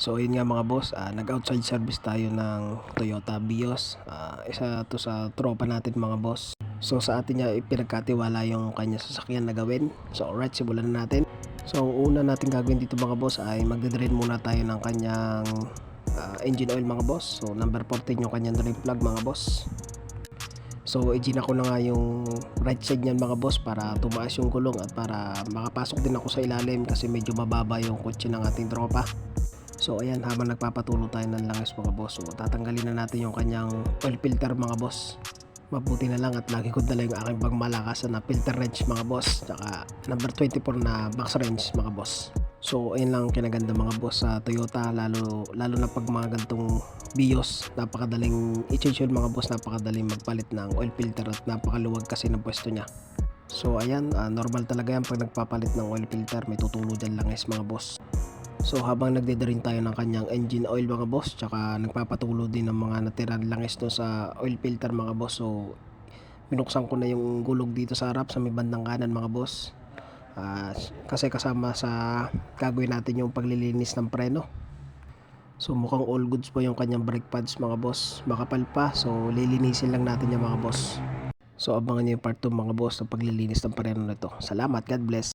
So ayun nga mga boss, nag-outside service tayo ng Toyota Vios. Isa to sa tropa natin mga boss. So sa atin niya ipinagkatiwala yung kanya sasakyan na gawin. So alright, simulan na natin. So ang una natin gagawin dito mga boss ay magde-drain muna tayo ng kanyang engine oil mga boss. So number 14 yung kanyang drain plug mga boss. So i-gin ako na nga yung right side niyan mga boss para tumaas yung gulong at para makapasok din ako sa ilalim kasi medyo mababa yung kotse ng ating tropa. So ayan, habang nagpapatulo tayo ng langis mga boss, so tatanggalin na natin yung kanyang oil filter mga boss. Mabuti na lang at lagi ko dala yung aking pagmalakas na filter wrench mga boss, tsaka number 24 na box wrench mga boss. So ayun lang kinaganda mga boss sa Toyota, lalo na pag mga gantong Vios, napakadaling i-change yun mga boss, napakadaling magpalit ng oil filter at napakaluwag kasi ng pwesto niya. So ayan, normal talaga yan pag nagpapalit ng oil filter, may tutulo dyan langis mga boss. So habang nagde-drain tayo ng kanyang engine oil mga boss, tsaka nagpapatulo din ng mga natirang langis doon sa oil filter mga boss. So binuksan ko na yung gulog dito sa harap sa may bandang kanan mga boss. Kasi kasama sa gagawin natin yung paglilinis ng preno. So mukhang all goods po yung kanyang brake pads mga boss. Makapal pa, so lilinisin lang natin yung mga boss. So abangan nyo yung part 2 mga boss ng paglilinis ng preno nito. Salamat, God bless.